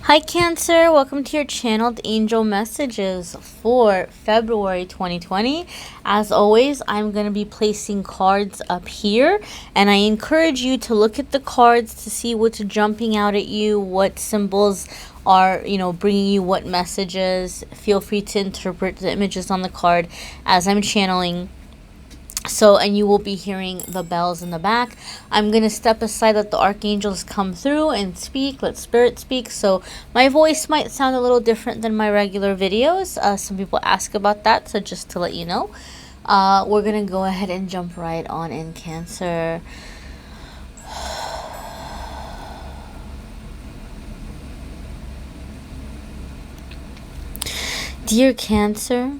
Hi Cancer, welcome to your channeled angel messages for February 2020. As always, I'm going to be placing cards up here, and I encourage you to look at the cards to see what's jumping out at you, what symbols are, bringing you what messages. Feel free to interpret the images on the card as I'm channeling. And you will be hearing the bells in the back. I'm going to step aside, let the archangels come through and speak. Let spirit speak. So my voice might sound a little different than my regular videos. Some people ask about that. So just to let you know, we're going to go ahead and jump right on in, Cancer. Dear Cancer,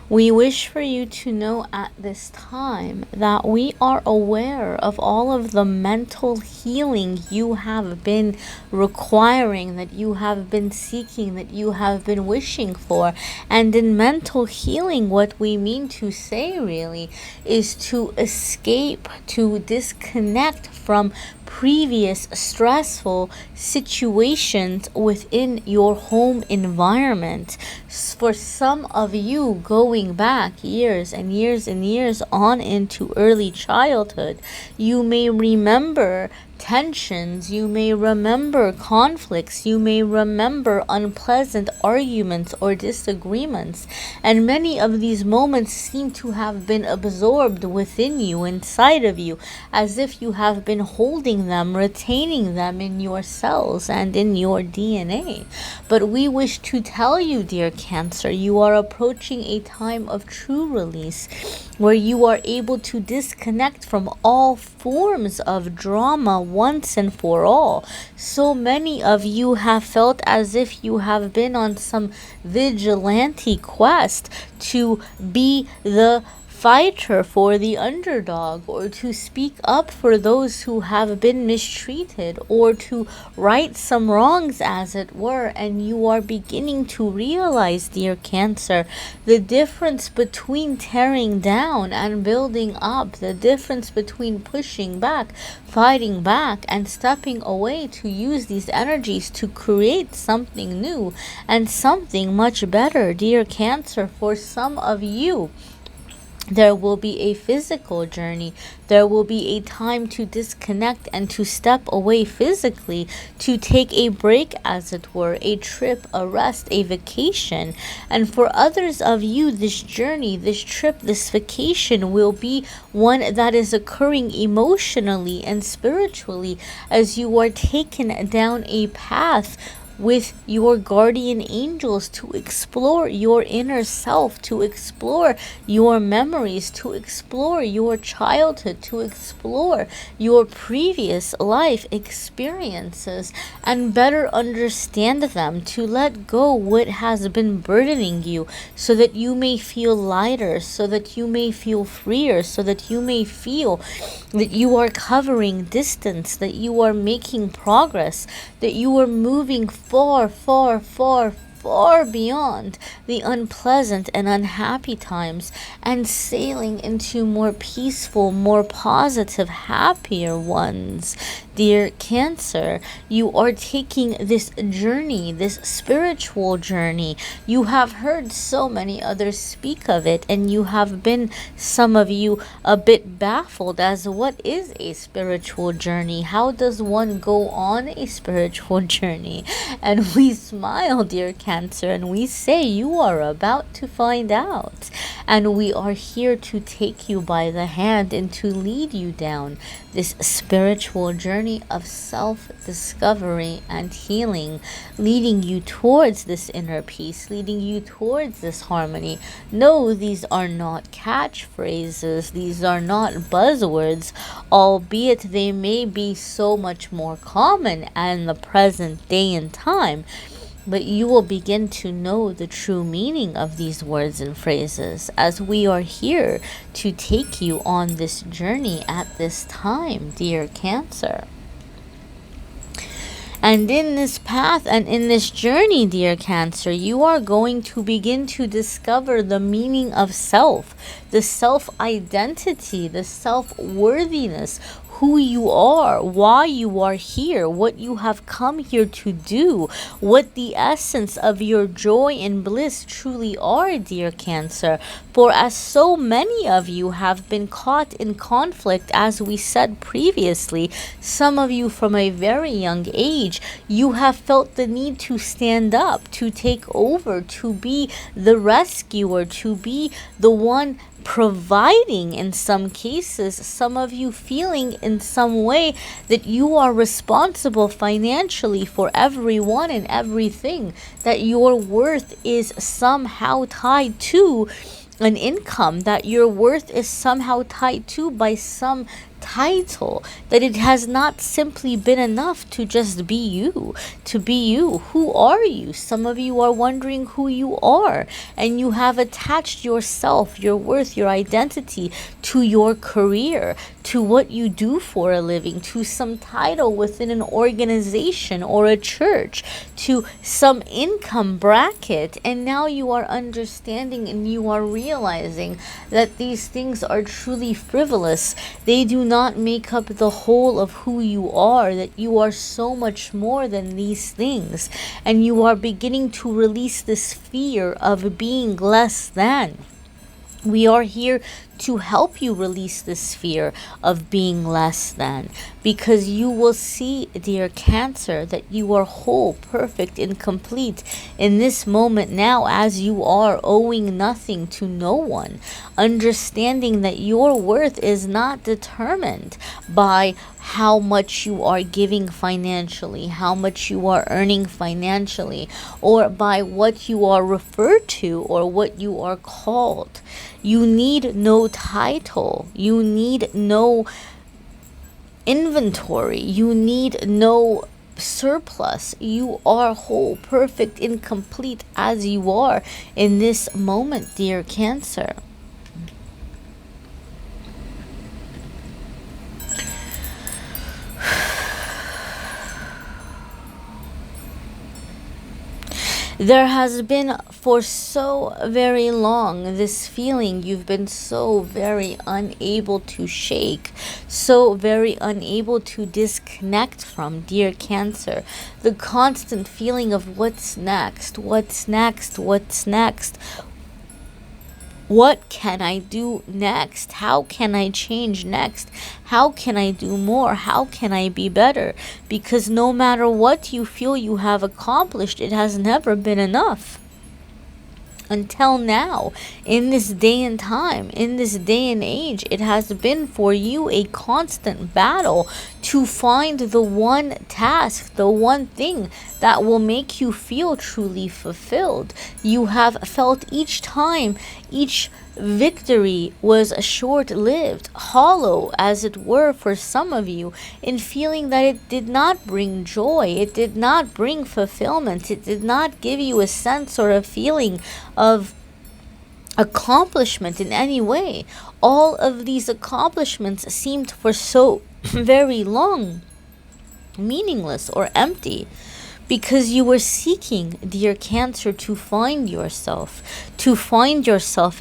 we wish for you to know at this time that we are aware of all of the mental healing you have been requiring, that you have been seeking, that you have been wishing for. And in mental healing, what we mean to say really is to escape, to disconnect from previous stressful situations within your home environment. For some of you, going back years and years and years on into early childhood, you may remember tensions, you may remember conflicts, you may remember unpleasant arguments or disagreements, and many of these moments seem to have been absorbed within you, inside of you, as if you have been holding them, retaining them in your cells and in your DNA. But we wish to tell you, dear Cancer, you are approaching a time of true release, where you are able to disconnect from all forms of drama once and for all. So many of you have felt as if you have been on some vigilante quest to be the fighter for the underdog, or to speak up for those who have been mistreated, or to right some wrongs, as it were. And you are beginning to realize, dear Cancer, the difference between tearing down and building up, the difference between pushing back, fighting back, and stepping away to use these energies to create something new and something much better. Dear Cancer, for some of you, there will be a physical journey. There will be a time to disconnect and to step away physically, to take a break, as it were, a trip, a rest, a vacation. And for others of you, this journey, this trip, this vacation will be one that is occurring emotionally and spiritually, as you are taken down a path with your guardian angels to explore your inner self, to explore your memories, to explore your childhood, to explore your previous life experiences and better understand them, to let go what has been burdening you, so that you may feel lighter, so that you may feel freer, so that you may feel that you are covering distance, that you are making progress, that you are moving far, far, far, far beyond the unpleasant and unhappy times, and sailing into more peaceful, more positive, happier ones. Dear Cancer, you are taking this journey, this spiritual journey. You have heard so many others speak of it, and you have been, some of you, a bit baffled as what is a spiritual journey? How does one go on a spiritual journey? And we smile, dear Cancer, and we say you are about to find out. And we are here to take you by the hand and to lead you down this spiritual journey of self-discovery and healing, leading you towards this inner peace, leading you towards this harmony. No, these are not catchphrases. These are not buzzwords, albeit they may be so much more common in the present day and time. But you will begin to know the true meaning of these words and phrases, as we are here to take you on this journey at this time, dear Cancer. And in this path and in this journey, dear Cancer, you are going to begin to discover the meaning of self, the self-identity, the self-worthiness, who you are, why you are here, what you have come here to do, what the essence of your joy and bliss truly are, dear Cancer. For as so many of you have been caught in conflict, as we said previously, some of you from a very young age, you have felt the need to stand up, to take over, to be the rescuer, to be the one providing. In some cases, some of you feeling in some way that you are responsible financially for everyone and everything, that your worth is somehow tied to an income, that your worth is somehow tied to by some title, that it has not simply been enough to just be you, to be you. Who are you? Some of you are wondering who you are, and you have attached yourself, your worth, your identity to your career, to what you do for a living, to some title within an organization or a church, to some income bracket. And now you are understanding and you are realizing that these things are truly frivolous. They do not make up the whole of who you are, that you are so much more than these things. And you are beginning to release this fear of being less than. We are here to help you release this fear of being less than, because you will see, dear Cancer, that you are whole, perfect, and complete in this moment now, as you are owing nothing to no one, understanding that your worth is not determined by how much you are giving financially, how much you are earning financially, or by what you are referred to or what you are called. You need no title. You need no inventory. You need no surplus. You are whole, perfect, and complete as you are in this moment, dear Cancer. There has been for so very long this feeling you've been so very unable to shake, so very unable to disconnect from, dear Cancer. The constant feeling of what's next, what's next, what's next. What can I do next? How can I change next? How can I do more? How can I be better? Because no matter what you feel you have accomplished, it has never been enough. Until now, in this day and time, in this day and age, it has been for you a constant battle to find the one task, the one thing that will make you feel truly fulfilled. You have felt each time, each victory was short-lived, hollow as it were for some of you, in feeling that it did not bring joy, it did not bring fulfillment, it did not give you a sense or a feeling of accomplishment in any way. All of these accomplishments seemed for so very long meaningless or empty, because you were seeking, dear Cancer, to find yourself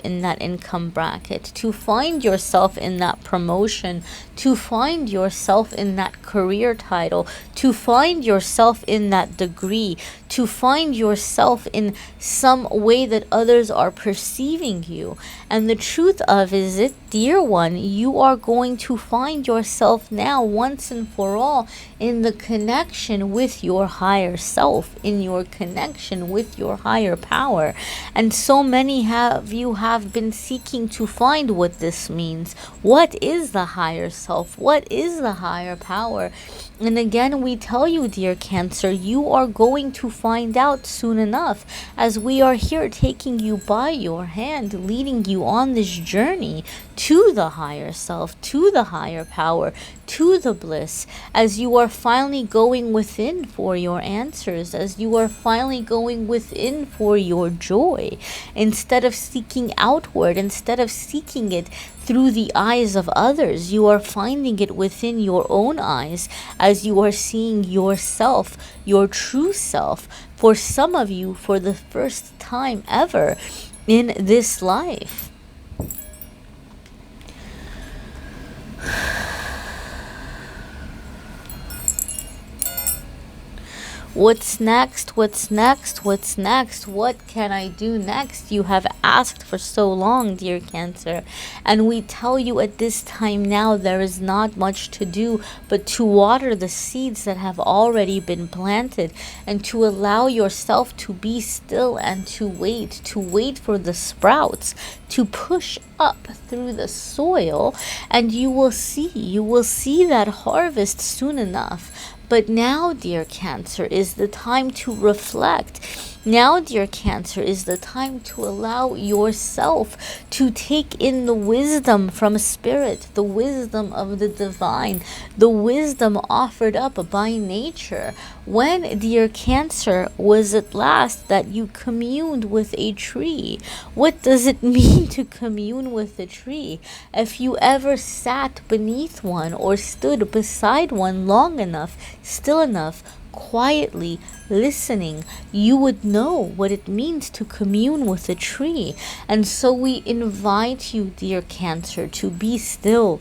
in that income bracket, to find yourself in that promotion, to find yourself in that career title, to find yourself in that degree, to find yourself in some way that others are perceiving you. And the truth of it, dear one, you are going to find yourself now once and for all in the connection with your higher self, in your connection with your higher power. And so many of you have been seeking to find what this means. What is the higher self? What is the higher power? And again, we tell you, dear Cancer, you are going to find out soon enough, as we are here taking you by your hand, leading you on this journey to the higher self, to the higher power, to the bliss, as you are finally going within for your answers, as you are finally going within for your joy, instead of seeking outward, instead of seeking it through the eyes of others. You are finding it within your own eyes, as you are seeing yourself, your true self, for some of you for the first time ever in this life. What's next? What's next? What's next? What can I do next? You have asked for so long, dear Cancer. And we tell you at this time now, there is not much to do but to water the seeds that have already been planted, and to allow yourself to be still and to wait for the sprouts to push up through the soil, and you will see that harvest soon enough. But now, dear Cancer, is the time to reflect. Now, dear Cancer, is the time to allow yourself to take in the wisdom from Spirit, the wisdom of the divine, the wisdom offered up by nature. When, dear Cancer, was it last that you communed with a tree? What does it mean to commune with a tree? If you ever sat beneath one or stood beside one long enough, still enough, quietly listening, you would know what it means to commune with a tree. And so we invite you, dear Cancer, to be still,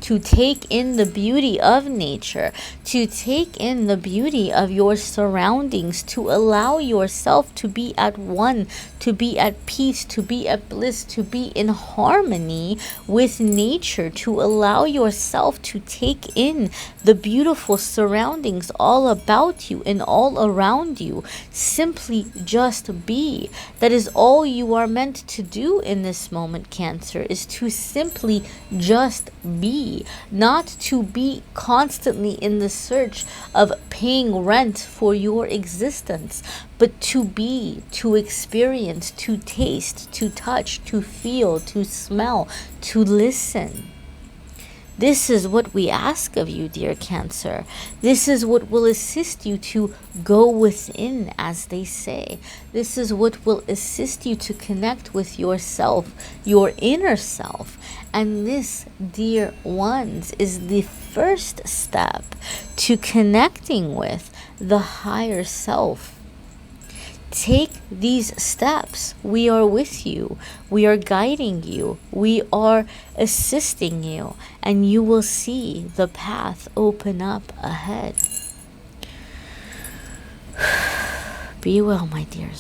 to take in the beauty of nature, to take in the beauty of your surroundings, to allow yourself to be at one, to be at peace, to be at bliss, to be in harmony with nature, to allow yourself to take in the beautiful surroundings all about you and all around you. Simply just be. That is all you are meant to do in this moment, Cancer, is to simply just be. Not to be constantly in the search of paying rent for your existence, but to be, to experience, to taste, to touch, to feel, to smell, to listen. This is what we ask of you, dear Cancer. This is what will assist you to go within, as they say. This is what will assist you to connect with yourself, your inner self. And this, dear ones, is the first step to connecting with the higher self. Take these steps. We are with you. We are guiding you. We are assisting you. And you will see the path open up ahead. Be well, my dears.